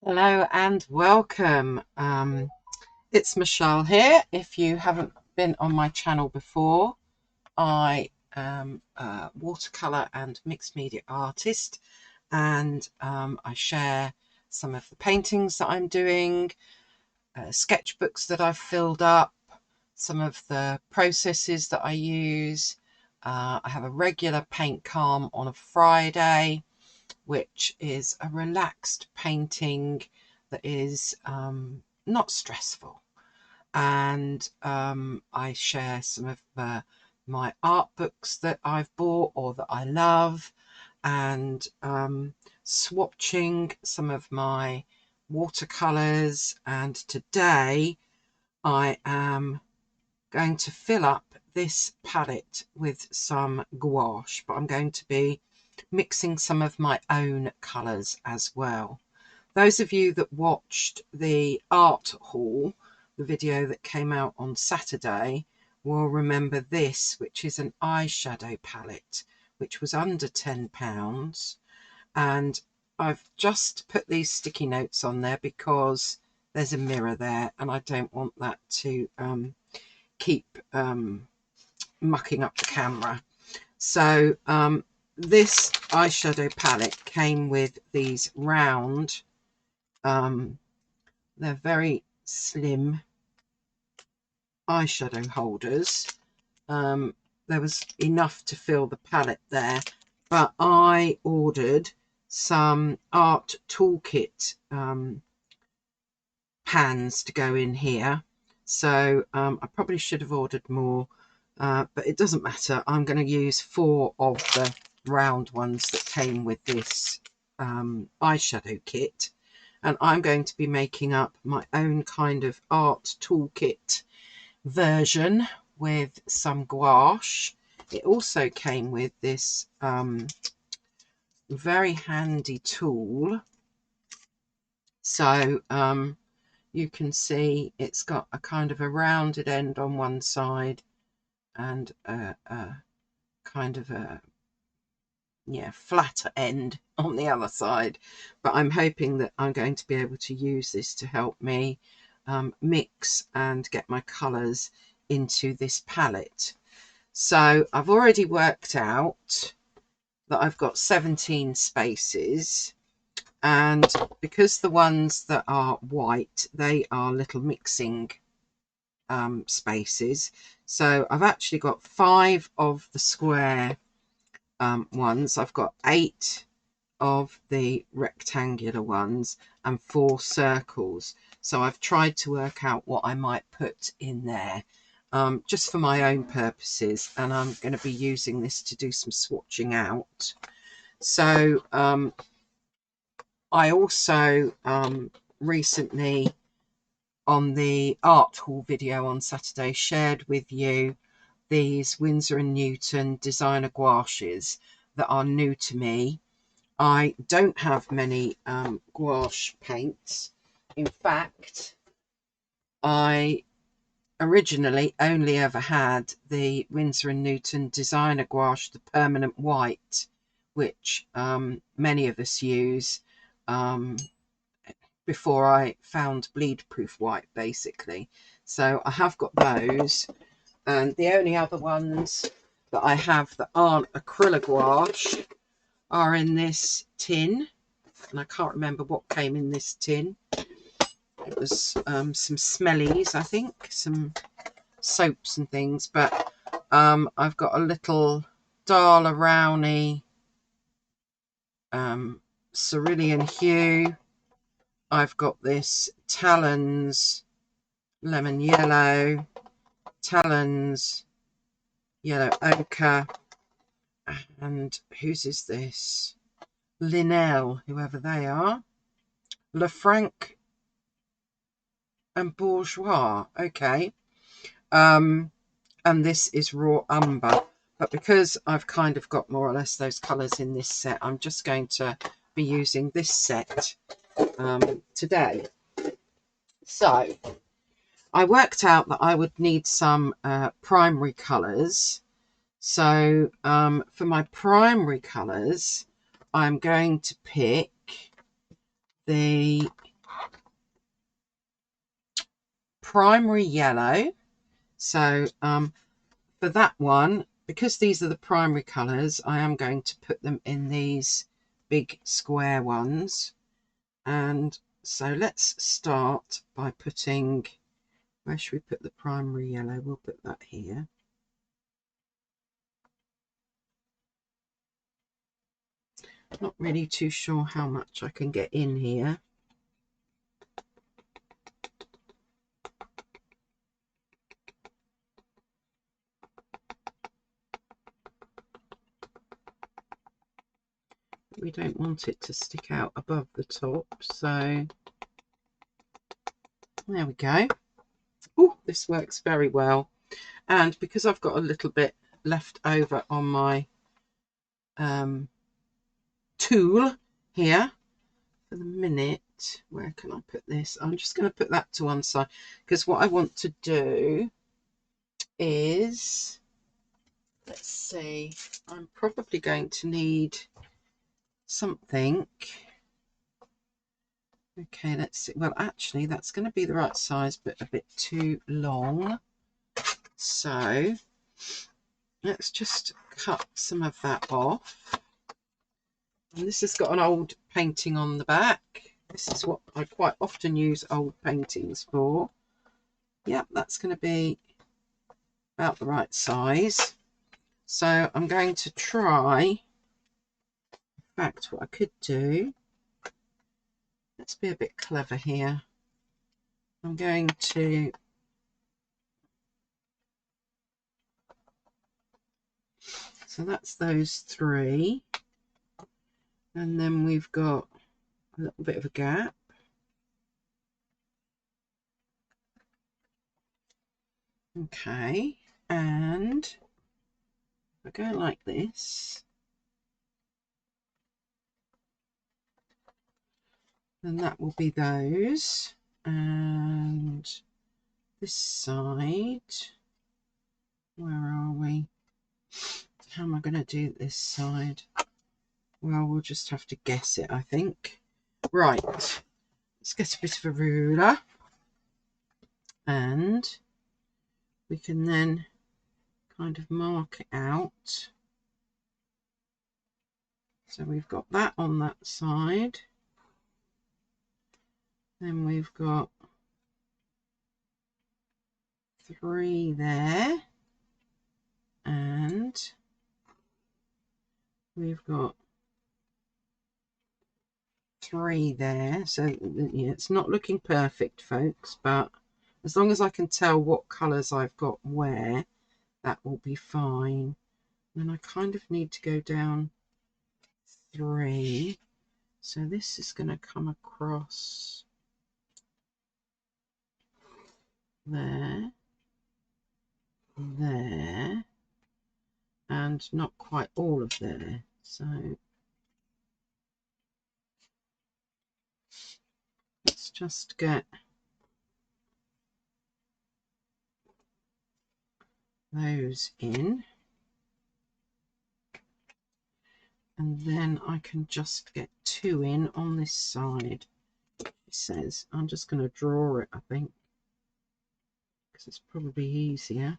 Hello and welcome. It's Michelle here. If you haven't been on my channel before, I am a watercolour and mixed media artist, and I share some of the paintings that I'm doing, sketchbooks that I've filled up, some of the processes that I use. I have a regular paint calm on a Friday, which is a relaxed painting that is not stressful. And I share some of my art books that I've bought or that I love, and swatching some of my watercolors. And today I am going to fill up this palette with some gouache, but I'm going to be mixing some of my own colours as well. Those of you that watched the art haul, the video that came out on Saturday, will remember this, which is an eyeshadow palette, which was under £10. And I've just put these sticky notes on there because there's a mirror there and I don't want that to keep mucking up the camera. So this eyeshadow palette came with these round, they're very slim eyeshadow holders. There was enough to fill the palette there, but I ordered some art toolkit pans to go in here. So I probably should have ordered more, but it doesn't matter. I'm going to use 4 of the round ones that came with this eyeshadow kit, and I'm going to be making up my own kind of art toolkit version with some gouache. It also came with this very handy tool. So you can see it's got a kind of a rounded end on one side and a kind of a flatter end on the other side, but I'm hoping that I'm going to be able to use this to help me mix and get my colours into this palette. So I've already worked out that I've got 17 spaces, and because the ones that are white, they are little mixing spaces, so I've actually got 5 of the square ones, I've got 8 of the rectangular ones, and 4 circles. So I've tried to work out what I might put in there just for my own purposes, and I'm going to be using this to do some swatching out. So I also recently, on the art haul video on Saturday, shared with you these Winsor & Newton designer gouaches that are new to me. I don't have many gouache paints. In fact, I originally only ever had the Winsor & Newton designer gouache, the permanent white, which many of us use before I found bleed proof white, basically. So I have got those, and the only other ones that I have that aren't acrylic gouache are in this tin, and I can't remember what came in this tin. It was some smellies, I think, some soaps and things, but I've got a little Dala Rowney cerulean hue. I've got this Talons lemon yellow, Talons yellow ochre, and whose is this? Linnell, whoever they are. Lefranc and Bourgeois, okay. And this is raw umber, but because I've kind of got more or less those colours in this set, I'm just going to be using this set today. So I worked out that I would need some primary colours. So for my primary colours, I'm going to pick the primary yellow. So for that one, because these are the primary colours, I am going to put them in these big square ones. And so let's start by putting, where should we put the primary yellow? We'll put that here. Not really too sure how much I can get in here. We don't want it to stick out above the top, so there we go. Oh, this works very well. And because I've got a little bit left over on my tool here, for the minute, where can I put this? I'm just going to put that to one side, because what I want to do is, let's see, I'm probably going to need something. Okay, let's see. Well, actually, that's going to be the right size, but a bit too long. So let's just cut some of that off. And this has got an old painting on the back. This is what I quite often use old paintings for. Yep, that's going to be about the right size. So I'm going to try, in fact, what I could do, let's be a bit clever here. I'm going to so that's those three, and then we've got a little bit of a gap. Okay, and if I go like this, then that will be those. And this side, where are we? How am I going to do this side? Well, we'll just have to guess it, I think. Right, let's get a bit of a ruler, and we can then kind of mark it out. So we've got that on that side. Then we've got 3 there. And we've got 3 there. So yeah, it's not looking perfect, folks, but as long as I can tell what colours I've got where, that will be fine. And I kind of need to go down 3. So this is going to come across there, there, and not quite all of there. So let's just get those in, and then I can just get 2 in on this side. It says I'm just going to draw it, I think, because it's probably easier.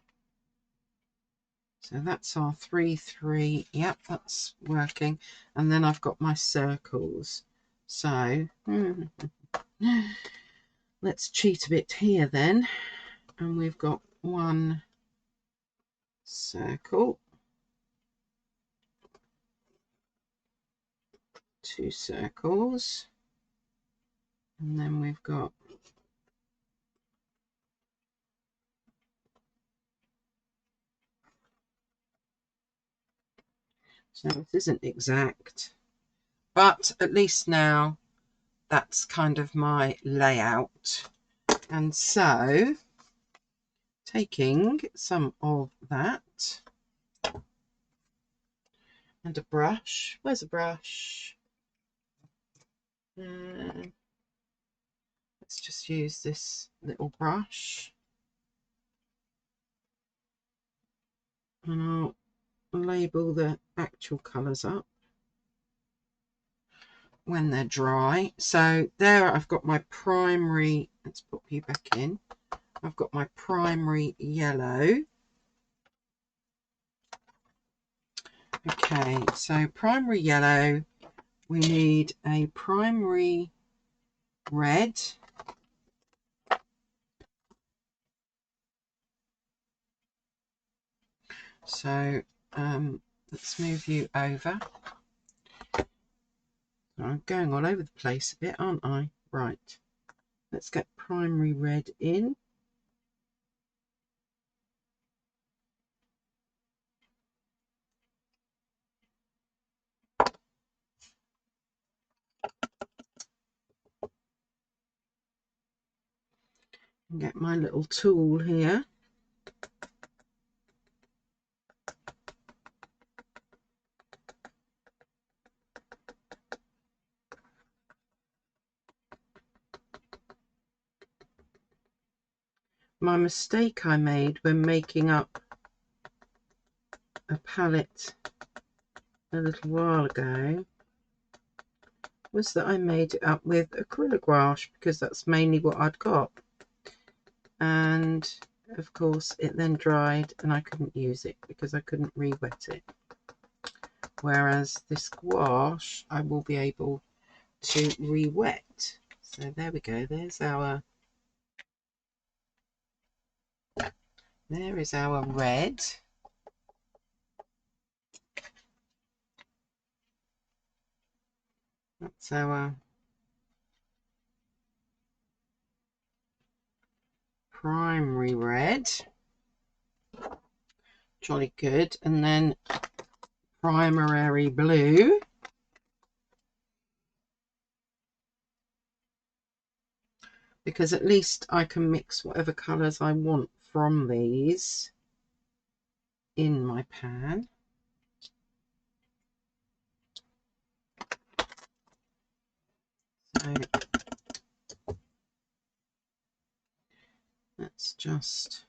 So that's our 3, 3. Yep, that's working. And then I've got my circles. So let's cheat a bit here then. And we've got 1 circle, 2 circles, and then we've got so it isn't exact, but at least now that's kind of my layout. And so taking some of that and a brush, where's a brush? Let's just use this little brush, and I'll label the actual colours up when they're dry. So there I've got my primary, let's put you back in, I've got my primary yellow. Okay, so primary yellow, we need a primary red. So let's move you over. I'm going all over the place a bit, aren't I? Right, let's get primary red in. And get my little tool here. My mistake I made when making up a palette a little while ago was that I made it up with acrylic gouache, because that's mainly what I'd got, and of course it then dried and I couldn't use it because I couldn't re-wet it, whereas this gouache I will be able to re-wet. So there we go, there is our red. That's our primary red. Jolly good. And then primary blue. Because at least I can mix whatever colours I want from these in my pan. So let's just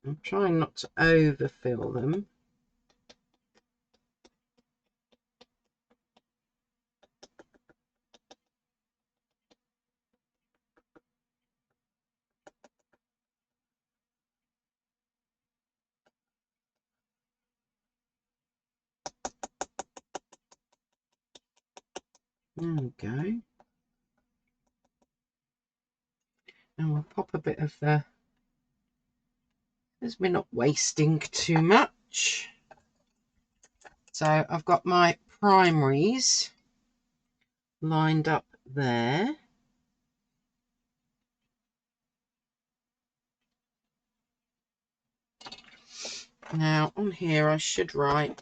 I'm trying not to overfill them. There we go. And we'll pop a bit of the, as we're not wasting too much. So I've got my primaries lined up there. Now on here I should write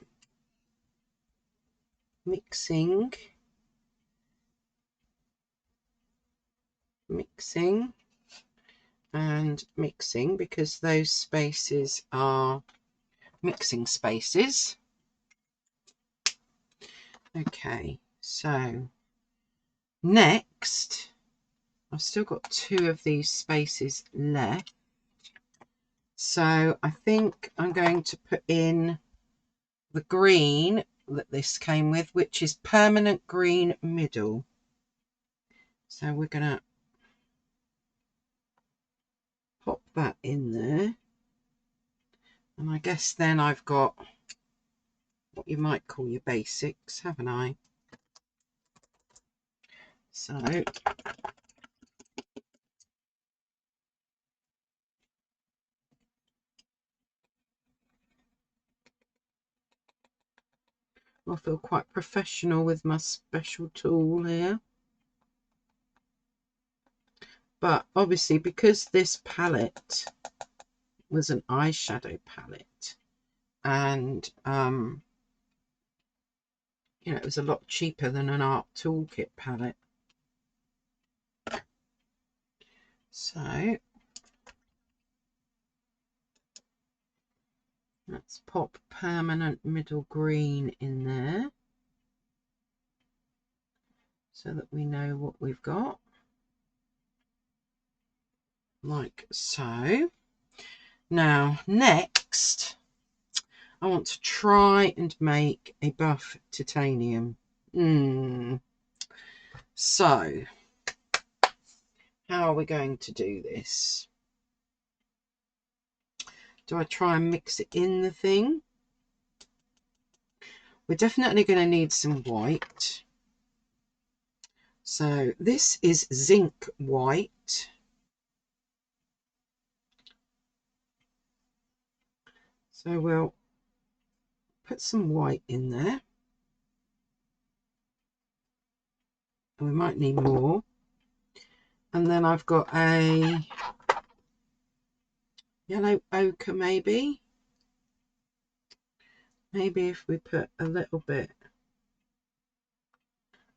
mixing, and mixing, because those spaces are mixing spaces. Okay, so next I've still got 2 of these spaces left, so I think I'm going to put in the green that this came with, which is permanent green middle. So we're gonna pop that in there, and I guess then I've got what you might call your basics, haven't I? So I feel quite professional with my special tool here. But obviously, because this palette was an eyeshadow palette, and you know, it was a lot cheaper than an art toolkit palette. So let's pop permanent middle green in there so that we know what we've got, like so. Now next I want to try and make a buff titanium. So, how are we going to do this? Do I try and mix it in the thing? We're definitely going to need some white. So this is zinc white. So we'll put some white in there. And we might need more. And then I've got a yellow ochre maybe. Maybe if we put a little bit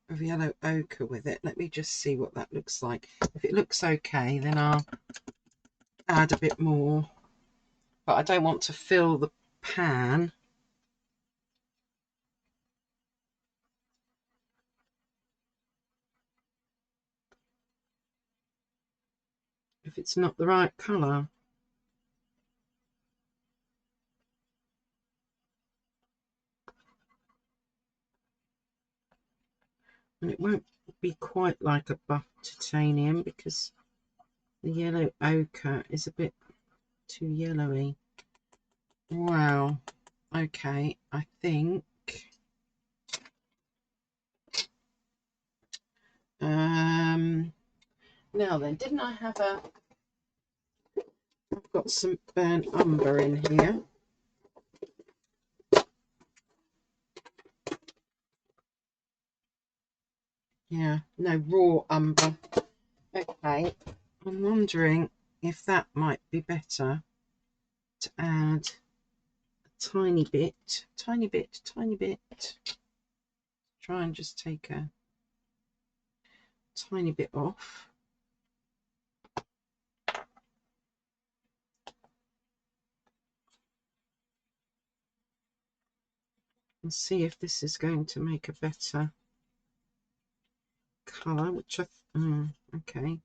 of yellow ochre with it. Let me just see what that looks like. If it looks okay, then I'll add a bit more. But I don't want to fill the pan. If it's not the right colour. And it won't be quite like a buff titanium because the yellow ochre is a bit too yellowy. Wow. Okay, I think now then, didn't I have I've got some burnt umber in here. Yeah, no, raw umber. Okay, I'm wondering if that might be better to add a tiny bit. Try and just take a tiny bit off. And see if this is going to make a better colour, which okay.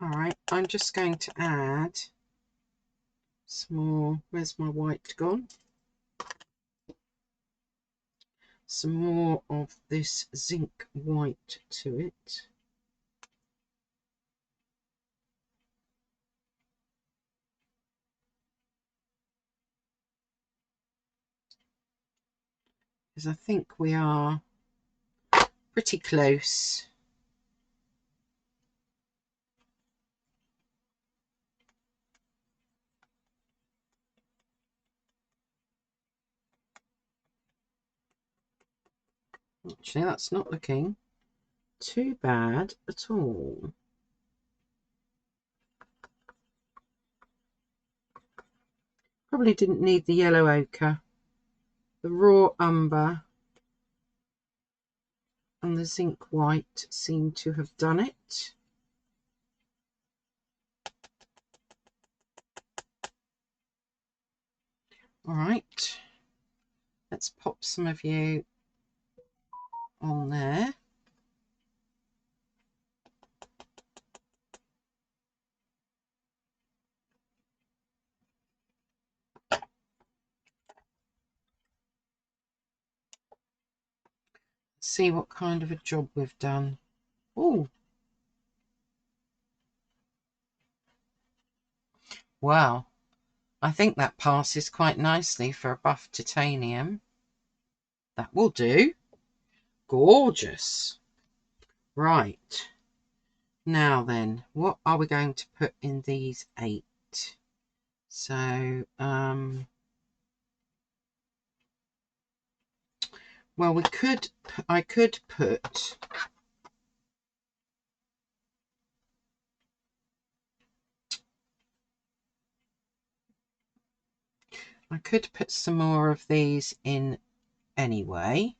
All right, I'm just going to add some more. Where's my white gone? Some more of this zinc white to it. Because I think we are pretty close. Actually, that's not looking too bad at all. Probably didn't need the yellow ochre. The raw umber and the zinc white seem to have done it. All right, let's pop some of you on there. See what kind of a job we've done. Oh, wow. I think that passes quite nicely for a buff titanium. That will do. Gorgeous. Right. Now then, what are we going to put in these 8? So, well, I could put some more of these in anyway.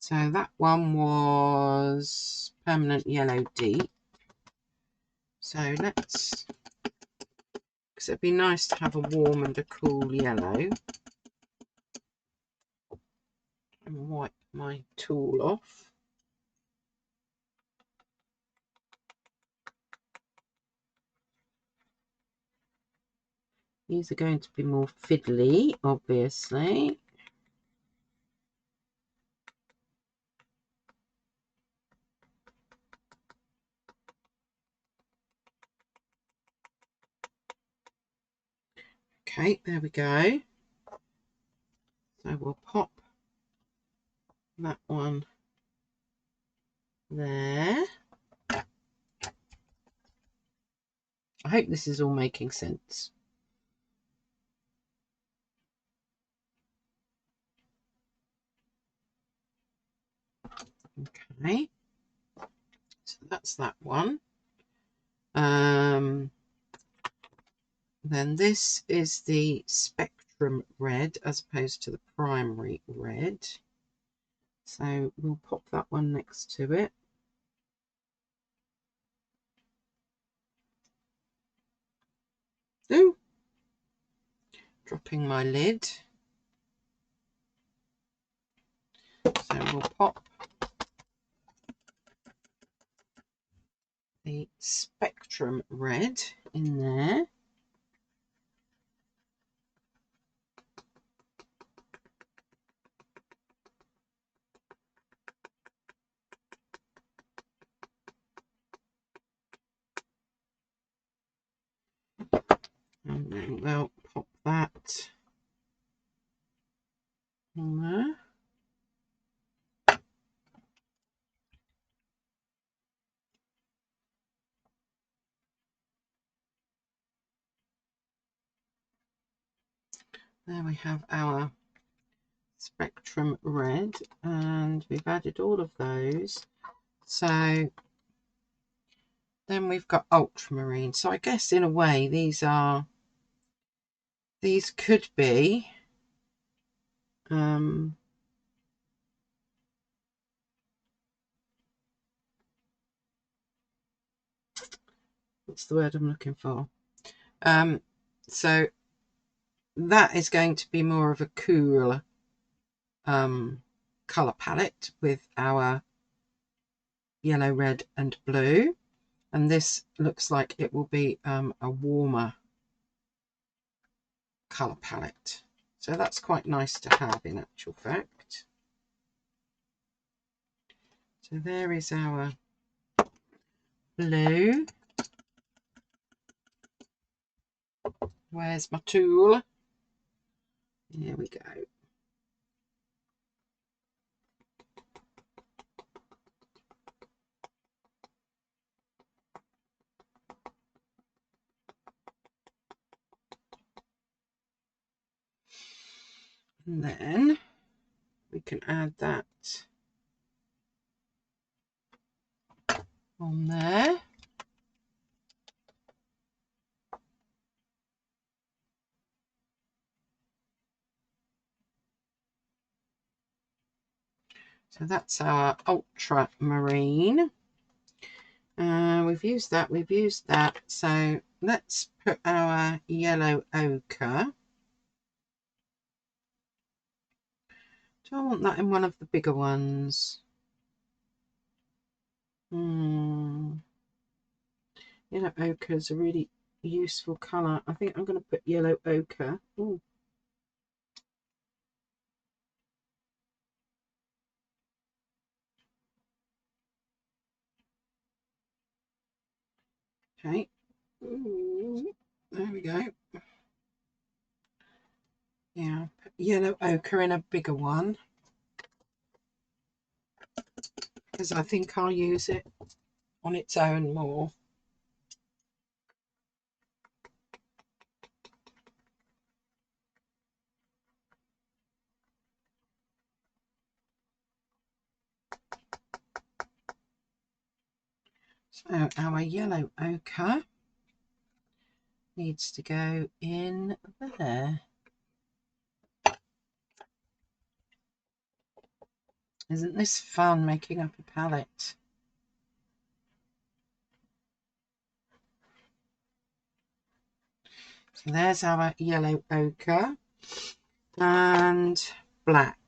So that one was Permanent Yellow Deep. So let's, because it'd be nice to have a warm and a cool yellow. And wipe my tool off. These are going to be more fiddly, obviously. Okay, there we go. So we'll pop that one there. I hope this is all making sense. Okay, so that's that one. Then this is the Spectrum Red as opposed to the Primary Red. So we'll pop that one next to it. Ooh, dropping my lid. So we'll pop the Spectrum Red in there. And then we'll pop that in there. There we have our Spectrum Red, and we've added all of those. So then we've got Ultramarine. So I guess in a way these could be what's the word I'm looking for? So that is going to be more of a cool colour palette with our yellow, red and blue, and this looks like it will be a warmer colour palette, so that's quite nice to have in actual fact. So there is our blue. Where's my tool? Here we go. And then we can add that on there. So that's our ultramarine. We've used that. So let's put our yellow ochre. Do I want that in one of the bigger ones? Yellow ochre is a really useful colour. I think I'm going to put yellow ochre. Ooh. Okay. Ooh. There we go. Yeah, put yellow ochre in a bigger one, because I think I'll use it on its own more. So our yellow ochre needs to go in there. Isn't this fun, making up a palette? So there's our yellow ochre and black.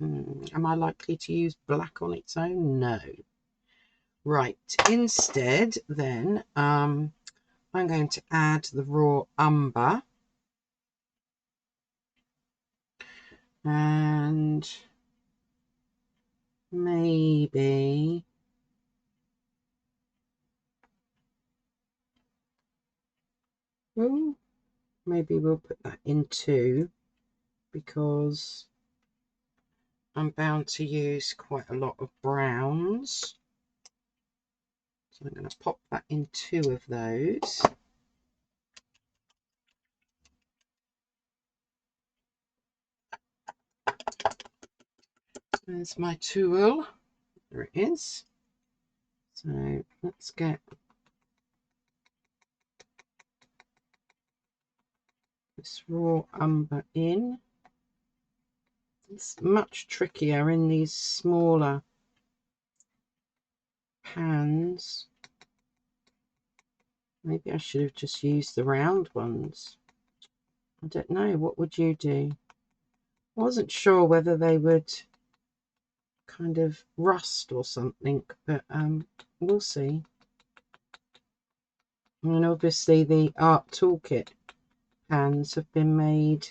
Am I likely to use black on its own? No. Right, instead then I'm going to add the raw umber and maybe maybe we'll put that in too, because I'm bound to use quite a lot of browns. So I'm going to pop that in 2 of those. There's my tool. There it is. So let's get this raw umber in. It's much trickier in these smaller pans. Maybe I should have just used the round ones. I don't know. What would you do? I wasn't sure whether they would kind of rust or something, but we'll see. I mean, obviously the art toolkit pans have been made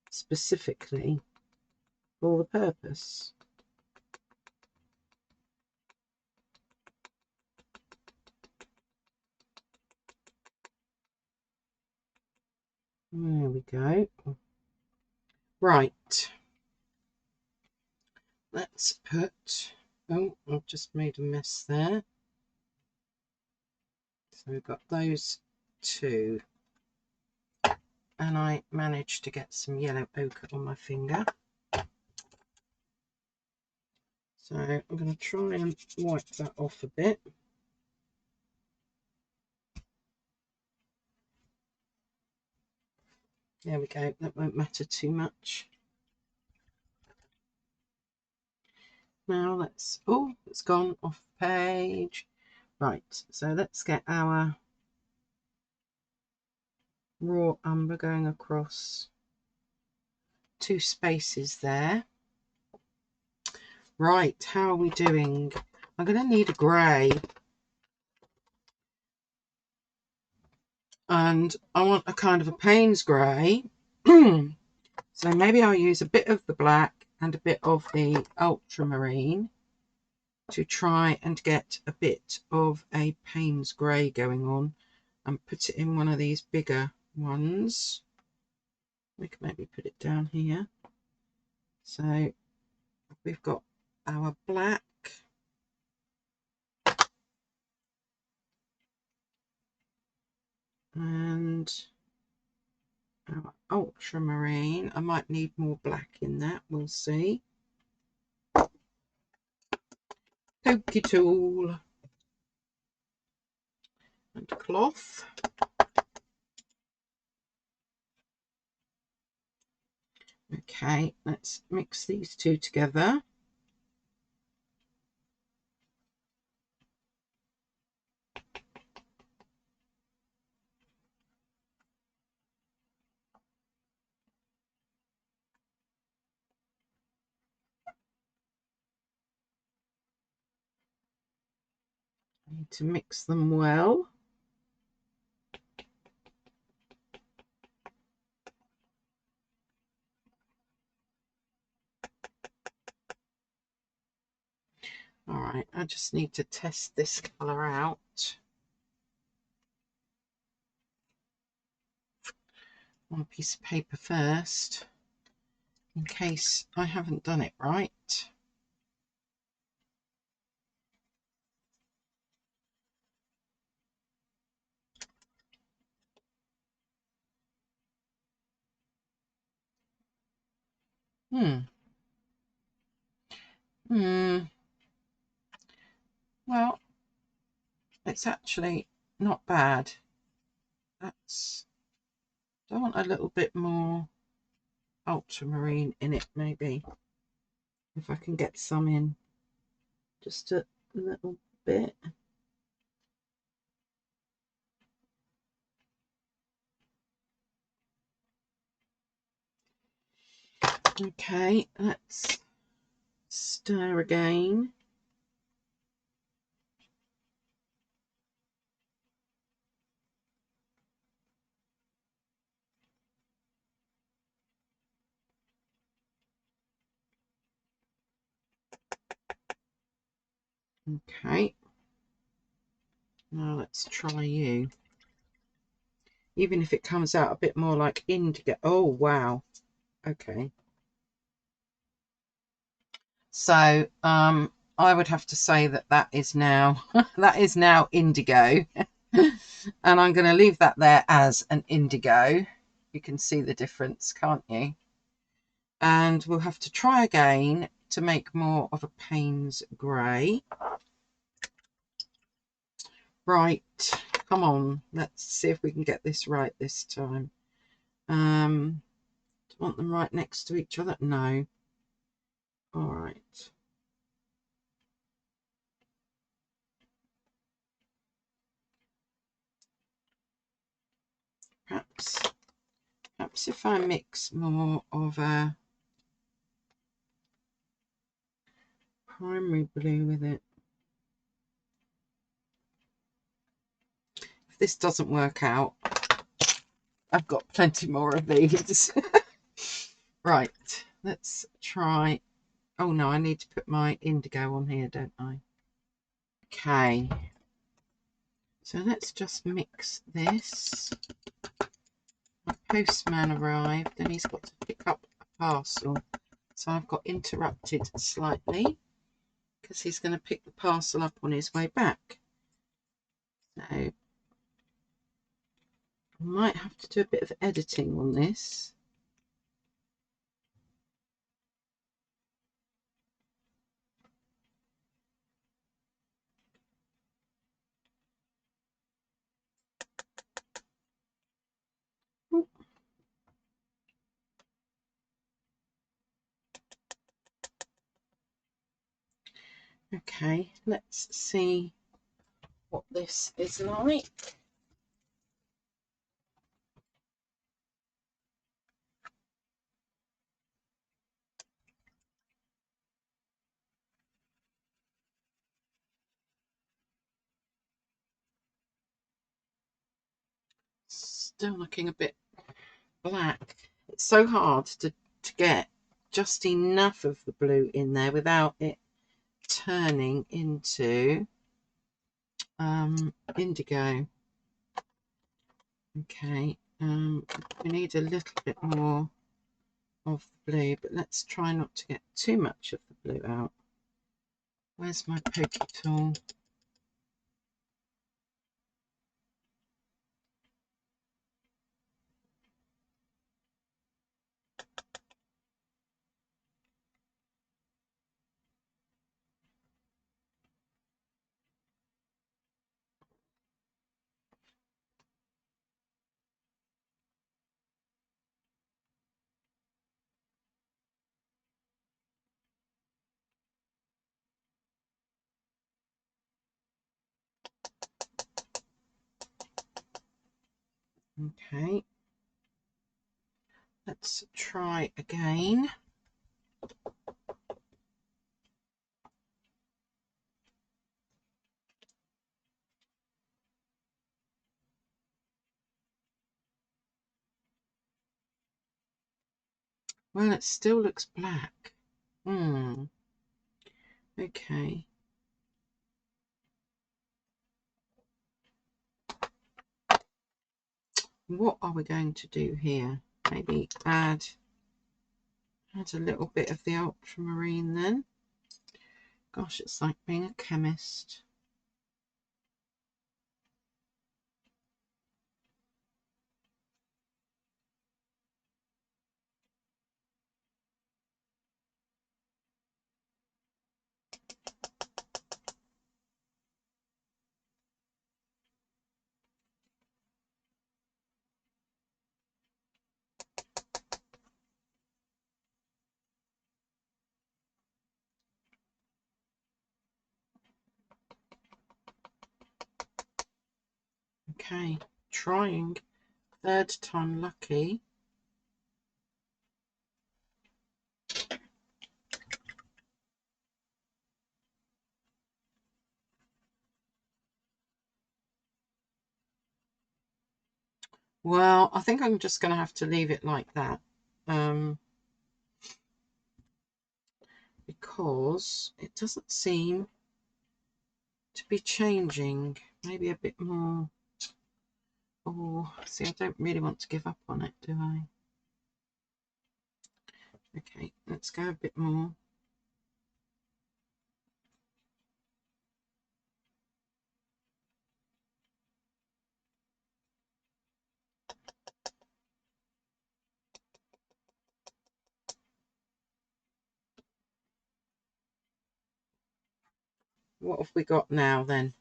specifically for the purpose. There we go. Right. Let's put, oh, I've just made a mess there. So we've got those 2. And I managed to get some yellow ochre on my finger. So I'm going to try and wipe that off a bit. There we go, that won't matter too much. Now let's, oh, it's gone off the page. Right, so let's get our raw umber going across 2 spaces there. Right, how are we doing? I'm going to need a grey. And I want a kind of a Payne's grey. So maybe I'll use a bit of the black and a bit of the ultramarine to try and get a bit of a Payne's grey going on, and put it in one of these bigger ones. We can maybe put it down here. So we've got our black, and our ultramarine. I might need more black in that, we'll see. Pokey tool and cloth. Okay, let's mix these 2 together. I need to mix them well. All right, I just need to test this colour out on a piece of paper first, in case I haven't done it right. Well, it's actually not bad. That's, I want a little bit more ultramarine in it, maybe. if I can get some in, just a little bit. Okay, let's stir again. Okay, now let's try you. Even if it comes out a bit more like indigo. Oh, wow. Okay. So, I would have to say that that is now, that is now indigo. And I'm going to leave that there as an indigo. You can see the difference, can't you? And we'll have to try again to make more of a Payne's grey. Right, come on, let's see if we can get this right this time. Do you want them right next to each other? No. All right. Perhaps if I mix more of a primary blue with it. If this doesn't work out, I've got plenty more of these. Right, let's try. Oh no, I need to put my indigo on here, don't I? Okay, so let's just mix this. My postman arrived and he's got to pick up a parcel, so I've got interrupted slightly because he's going to pick the parcel up on his way back. So I might have to do a bit of editing on this. Ooh. Okay, let's see what this is like. Still looking a bit black. It's so hard to get just enough of the blue in there without it turning into indigo. Okay, we need a little bit more of the blue, but let's try not to get too much of the blue out. Where's my pokey tool? Okay, let's try again. Well, it still looks black. Okay. What are we going to do here? Maybe add a little bit of the ultramarine then. Gosh, it's like being a chemist. Okay, trying. Third time lucky. Well, I think I'm just going to have to leave it like that. Because it doesn't seem to be changing. Maybe a bit more. Oh, see, I don't really want to give up on it, do I? Okay, let's go a bit more. What have we got now then?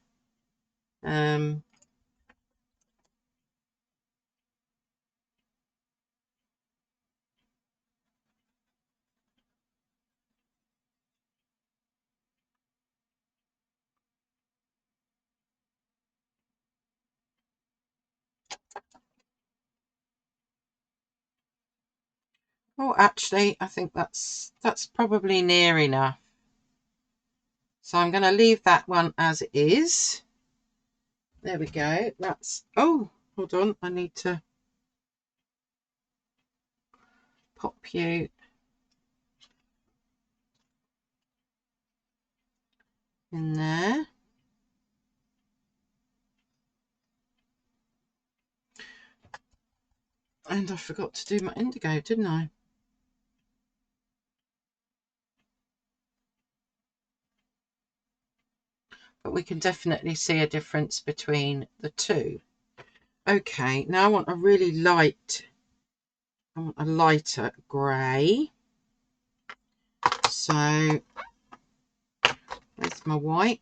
Oh, actually, I think that's probably near enough. So I'm going to leave that one as it is. There we go. That's, oh, hold on. I need to pop you in there. And I forgot to do my indigo, didn't I? But we can definitely see a difference between the two. Okay, now I want a really light, I want a lighter grey. So there's my white.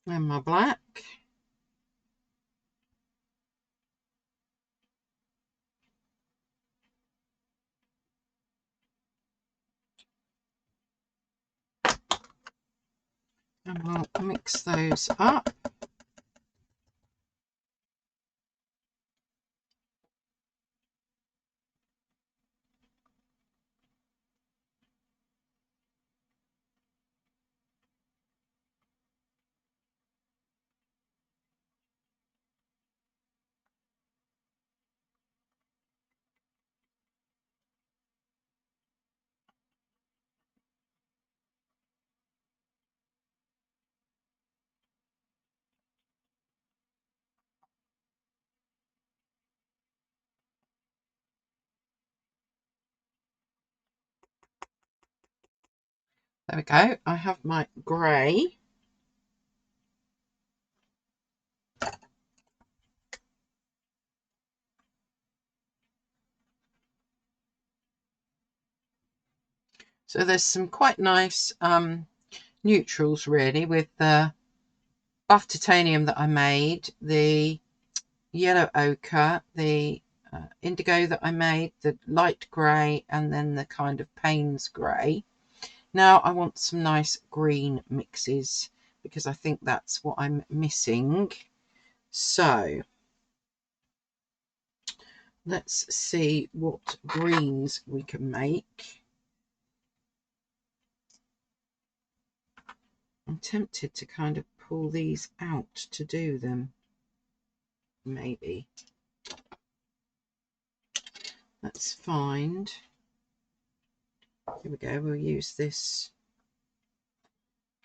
And my black. And we'll mix those up. There we go. I have my grey. So there's some quite nice neutrals really with the buff titanium that I made, the yellow ochre, the indigo that I made, the light grey, and then the kind of Payne's grey. Now I want some nice green mixes because I think that's what I'm missing. So let's see what greens we can make. I'm tempted to kind of pull these out to do them. Maybe. Let's find. Here we go. We'll use this.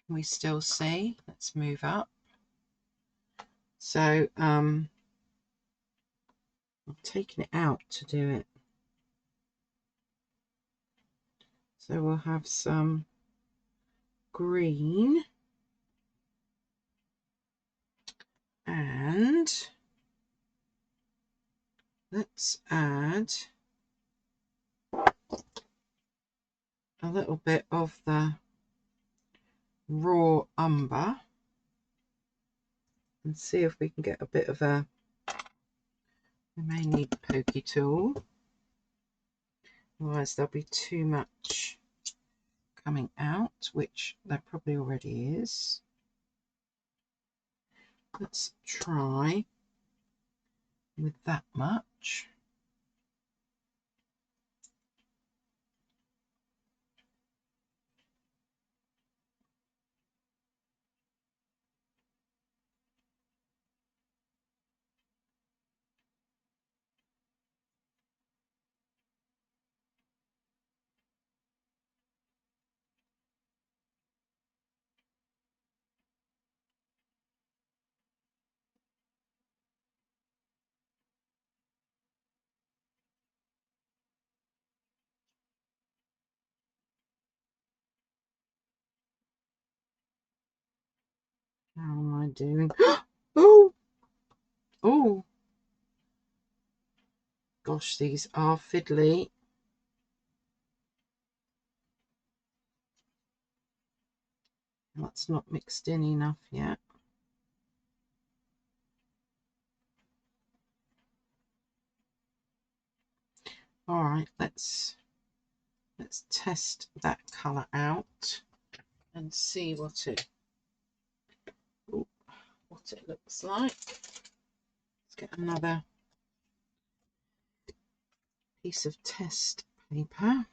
Can we still see? Let's move up. So I'm taking it out to do it. So we'll have some green and let's add a little bit of the raw umber and see if we can get a bit of a I may need a pokey tool, otherwise there'll be too much coming out, which there probably already is. Let's try with that much. How am I doing? Oh, oh, gosh, these are fiddly. That's not mixed in enough yet. All right, let's test that colour out and see what it looks like. Let's get another piece of test paper.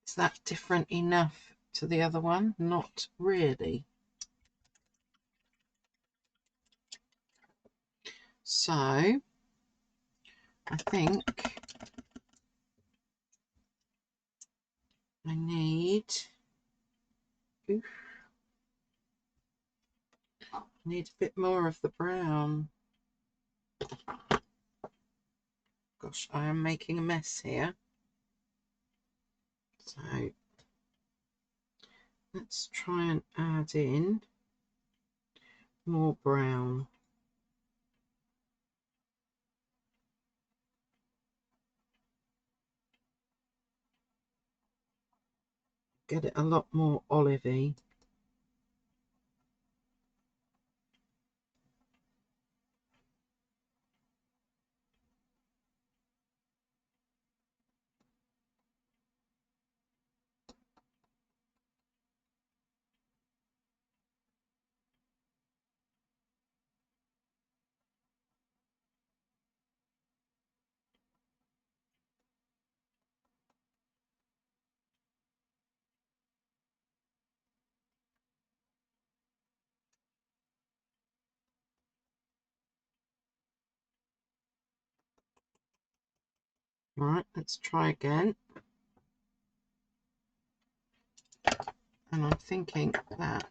Is that different enough to the other one? Not really. So I think I need a bit more of the brown. Gosh, I am making a mess here. So let's try and add in more brown. Get it a lot more olivey. Right, let's try again. And I'm thinking that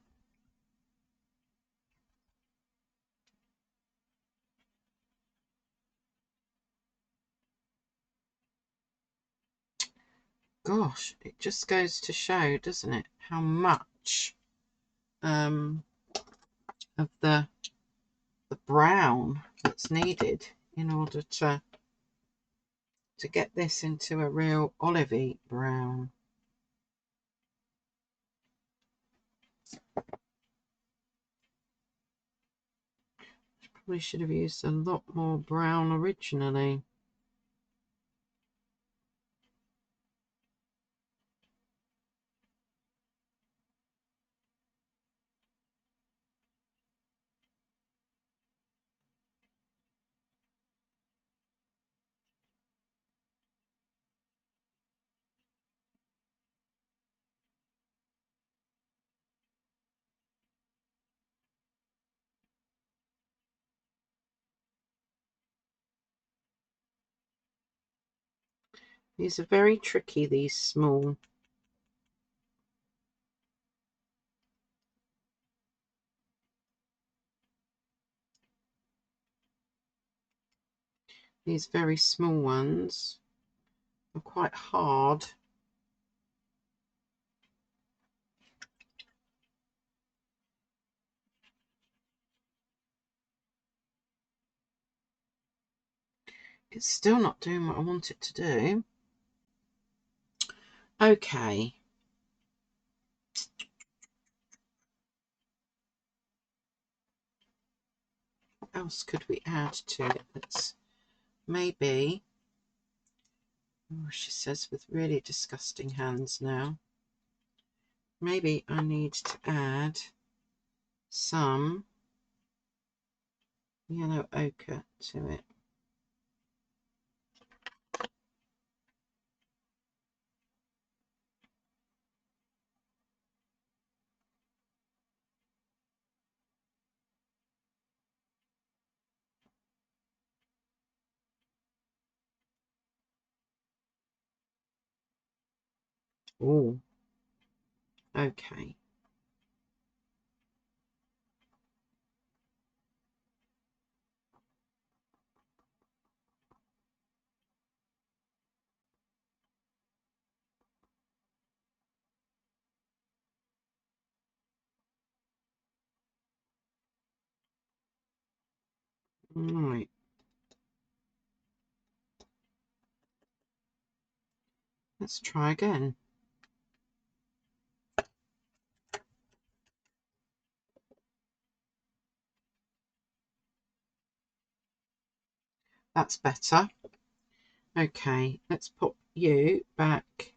gosh, it just goes to show, doesn't it, how much of the brown that's needed in order to get this into a real olivey brown. Probably should have used a lot more brown originally. These are very tricky, these small. These very small ones are quite hard. It's still not doing what I want it to do. Okay. What else could we add to it? Let's maybe, oh, she says with really disgusting hands now. Maybe I need to add some yellow ochre to it. Oh, okay. Right. Let's try again. That's better. Okay, let's put you back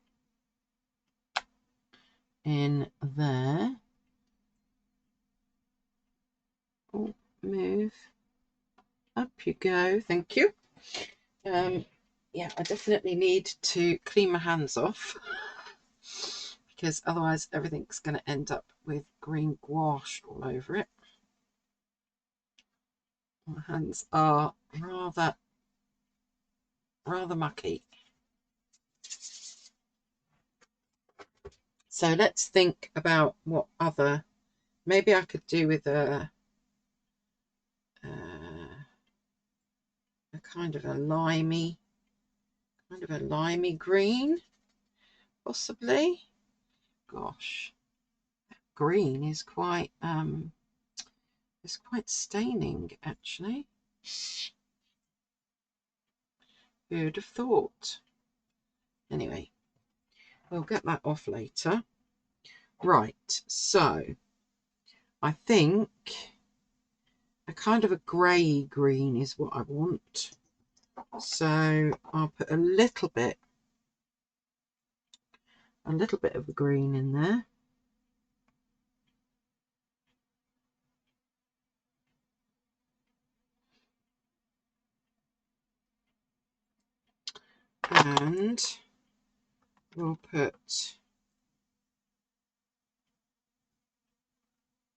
in there. Oh, move. Up you go. Thank you. Yeah, I definitely need to clean my hands off because otherwise everything's going to end up with green gouache all over it. My hands are rather mucky. So let's think about what other, maybe I could do with a kind of a limey green, possibly. Gosh, green is quite it's quite staining actually. Who'd have thought? Anyway, we'll get that off later. Right, so I think a kind of a grey green is what I want. So I'll put a little bit of the green in there. And we'll put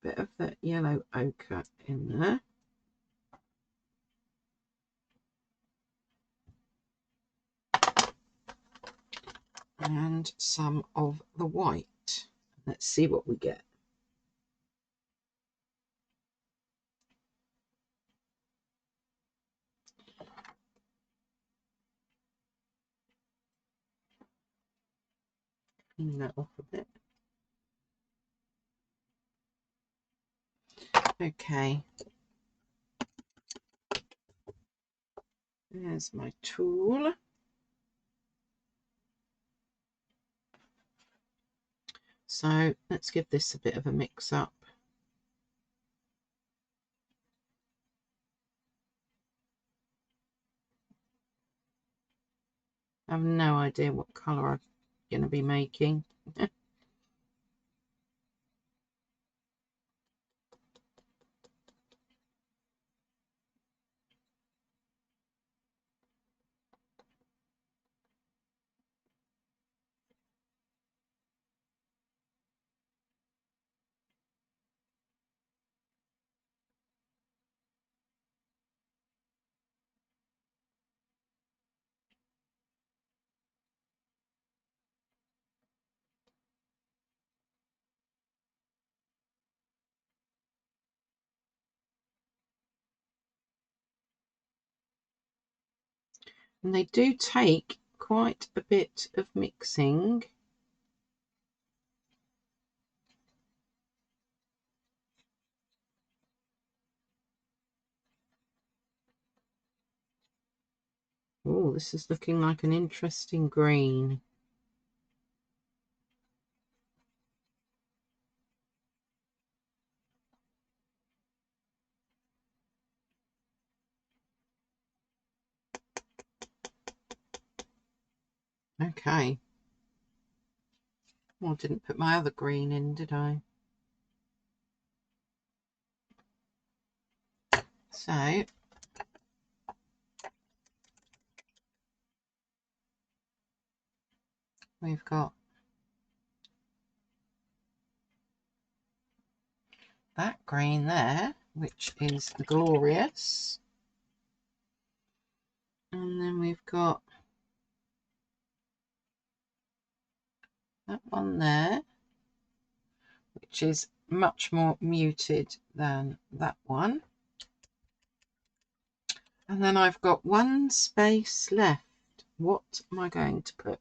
a bit of that yellow ochre in there. And some of the white. Let's see what we get. Clean that off a bit. Okay. There's my tool. So let's give this a bit of a mix up. I have no idea what colour I'm going to be making. And they do take quite a bit of mixing. Oh, this is looking like an interesting green. Okay. Well, I didn't put my other green in, did I? So we've got that green there, which is glorious. And then we've got that one there, which is much more muted than that one. And then I've got one space left. What am I going to put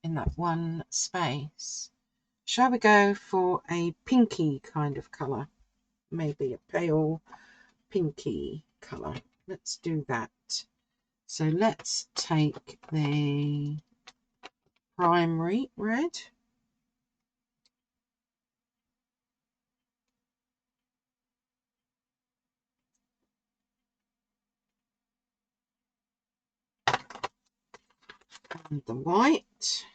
in that one space? Shall we go for a pinky kind of colour? Maybe a pale pinky colour. Let's do that. So let's take the primary red. And the white.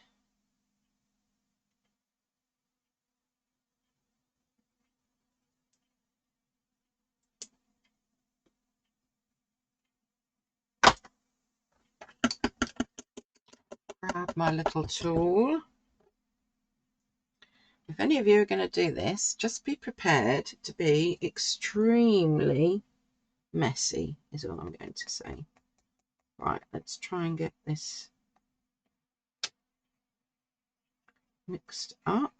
Grab my little tool. If any of you are going to do this, just be prepared to be extremely messy, is all I'm going to say. Right, let's try and get this mixed up.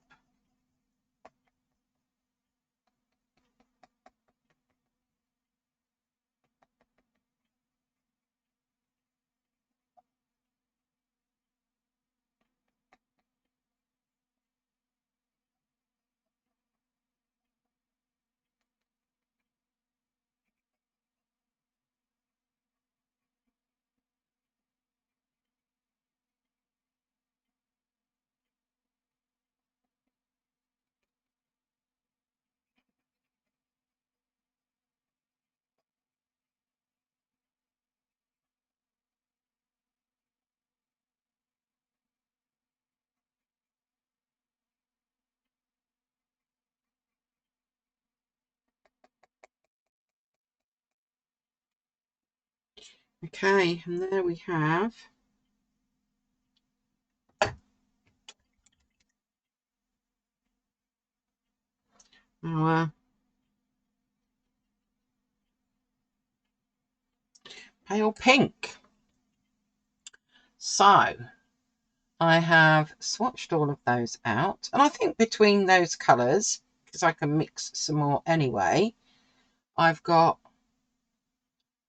Okay, and there we have our pale pink. So I have swatched all of those out, and I think between those colours, because I can mix some more anyway, I've got,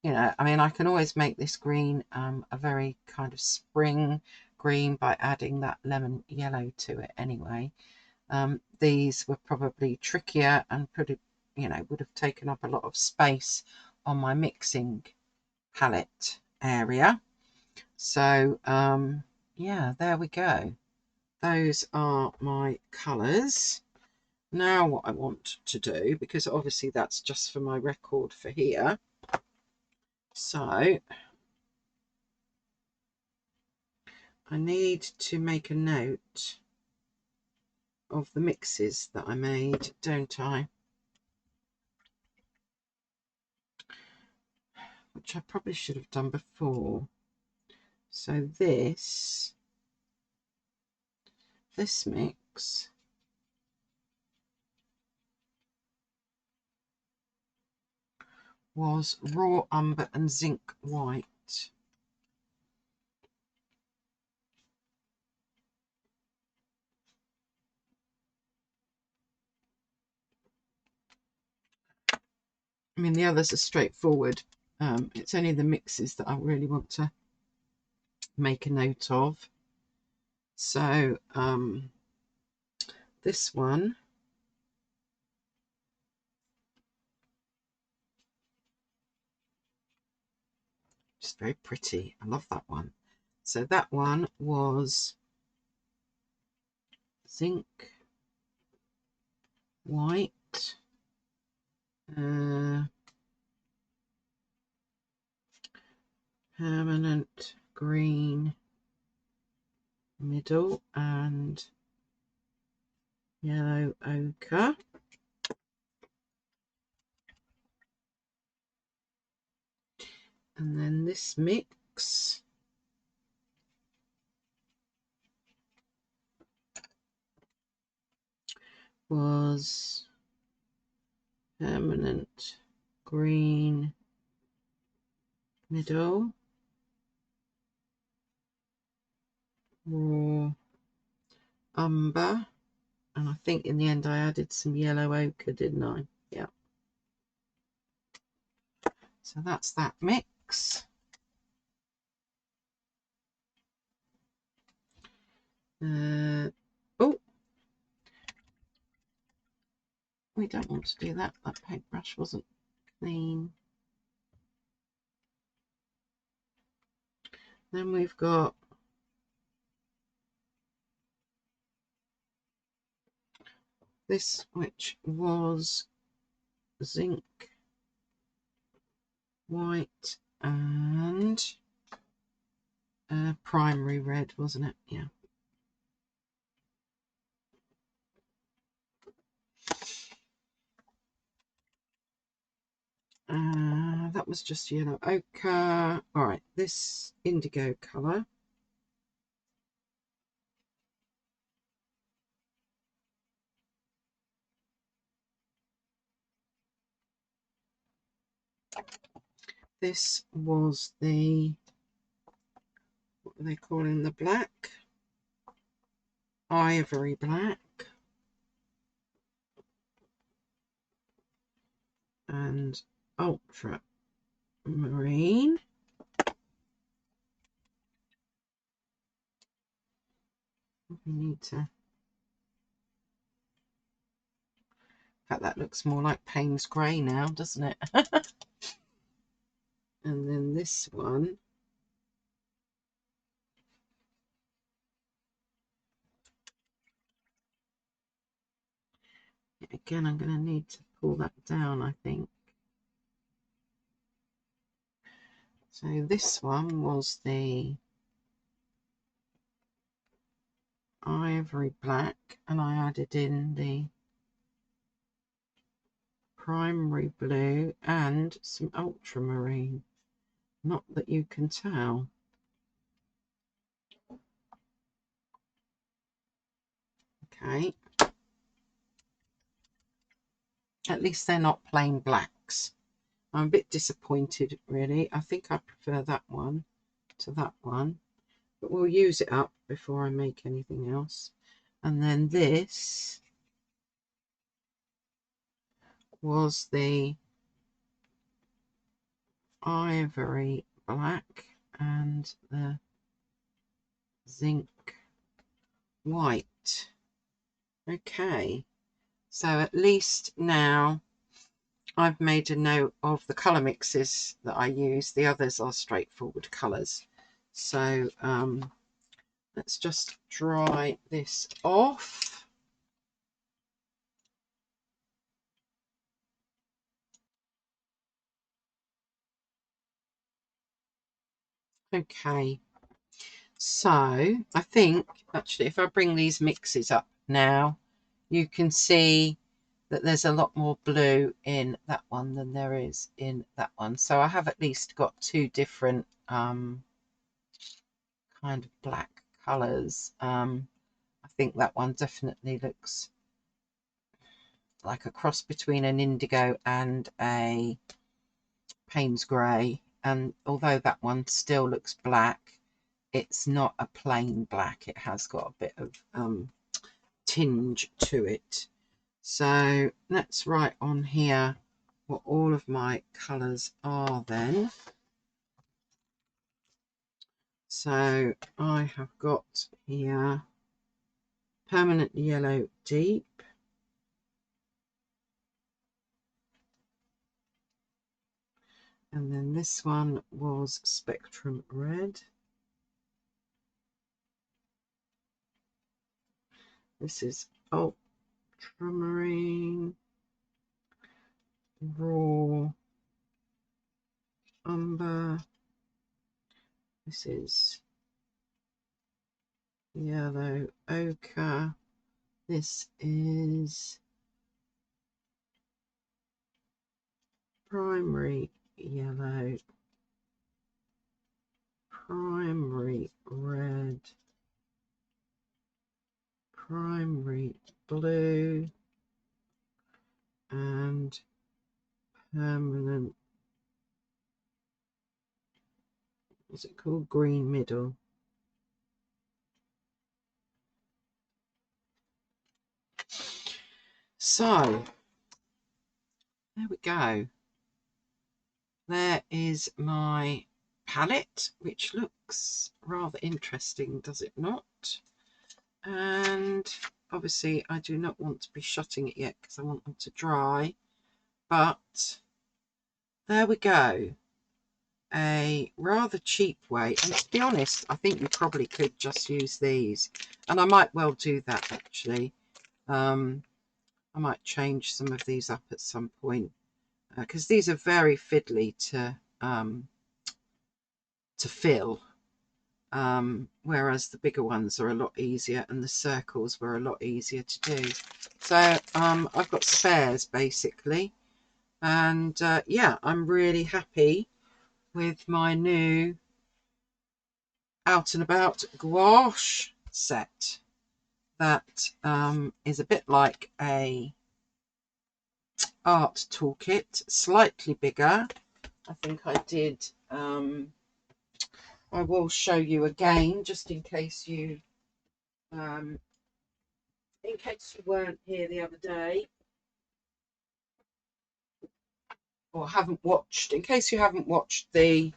you know, I mean, I can always make this green a very kind of spring green by adding that lemon yellow to it anyway. These were probably trickier and pretty, you know, would have taken up a lot of space on my mixing palette area. So yeah, there we go. Those are my colours. Now what I want to do, because obviously that's just for my record for here, so I need to make a note of the mixes that I made, don't I? Which I probably should have done before. So this mix was raw umber and zinc white. I mean, the others are straightforward. It's only the mixes that I really want to make a note of. So this one is very pretty. I love that one. So that one was zinc white, permanent green, middle and yellow ochre. And then this mix was permanent green middle, raw umber, and I think in the end I added some yellow ochre, didn't I? Yeah. So that's that mix. Oh, we don't want to do that. That paintbrush wasn't clean. Then we've got this, which was zinc white and primary red, wasn't it? Yeah. That was just yellow ochre. All right, this indigo colour. This was the, what are they calling the black? Ivory black. And ultra marine. We need to, in fact, that looks more like Payne's grey now, doesn't it? And then this one again, I'm going to need to pull that down, I think. So this one was the ivory black, and I added in the primary blue and some ultramarine. Not that you can tell. Okay. At least they're not plain blacks. I'm a bit disappointed, really. I think I prefer that one to that one. But we'll use it up before I make anything else. And then this was the ivory black and the zinc white. Okay, so at least now I've made a note of the colour mixes that I use. The others are straightforward colours. So let's just dry this off. Okay, so I think actually if I bring these mixes up now, you can see that there's a lot more blue in that one than there is in that one. So I have at least got two different kind of black colours. I think that one definitely looks like a cross between an indigo and a Payne's grey, and although that one still looks black, it's not a plain black. It has got a bit of tinge to it. So let's write on here what all of my colours are then. So I have got here permanent yellow deep, and then this one was spectrum red. This is ultramarine, raw umber. This is yellow ochre. This is primary yellow, primary red, primary blue, and permanent, what's it called, green middle. So there we go. There is my palette, which looks rather interesting, does it not? And obviously I do not want to be shutting it yet because I want them to dry, but there we go. A rather cheap way, and to be honest, I think you probably could just use these, and I might well do that actually. I might change some of these up at some point because these are very fiddly to fill, whereas the bigger ones are a lot easier, and the circles were a lot easier to do. So I've got spares basically, and yeah, I'm really happy with my new Out and About gouache set. That is a bit like a art toolkit, slightly bigger. I think I did, I will show you again just in case you weren't here the other day or haven't watched, in case you haven't watched the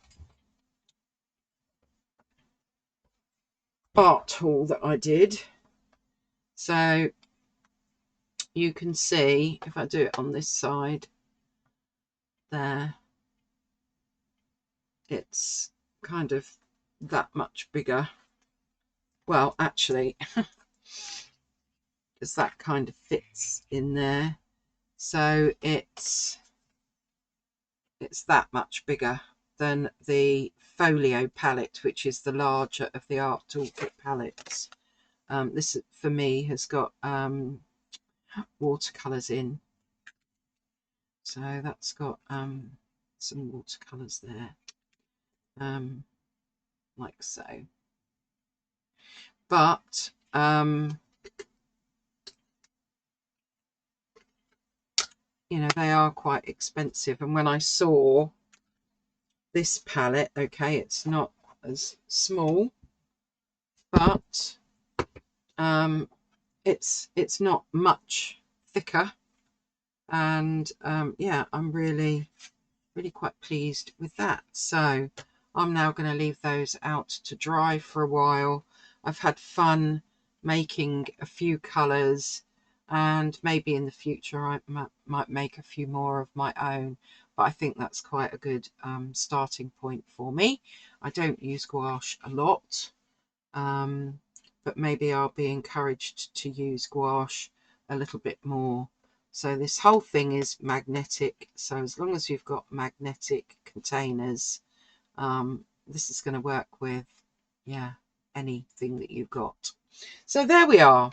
art haul that I did. So you can see, if I do it on this side there, it's kind of that much bigger. Well, actually, because that kind of fits in there. So it's that much bigger than the folio palette, which is the larger of the art toolkit palettes. This for me has got watercolors in, so that's got some watercolors there, like so. But you know, they are quite expensive, and when I saw this palette, okay, it's not as small, but it's not much thicker, and yeah, I'm really quite pleased with that. So I'm now going to leave those out to dry for a while. I've had fun making a few colours, and maybe in the future I might make a few more of my own, but I think that's quite a good starting point for me. I don't use gouache a lot, but maybe I'll be encouraged to use gouache a little bit more. So this whole thing is magnetic, so as long as you've got magnetic containers, this is going to work with, yeah, anything that you've got. So there we are,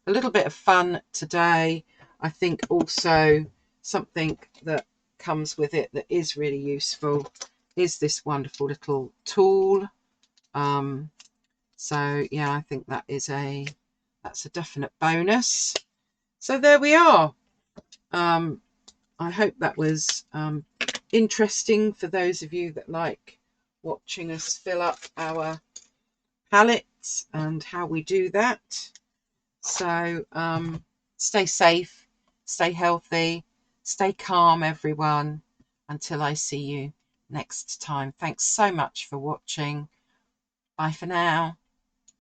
a little bit of fun today. I think also something that comes with it that is really useful is this wonderful little tool. So yeah, I think that's a definite bonus. So there we are. I hope that was interesting for those of you that like watching us fill up our palettes and how we do that. So stay safe, stay healthy, stay calm, everyone, until I see you next time. Thanks so much for watching. Bye for now.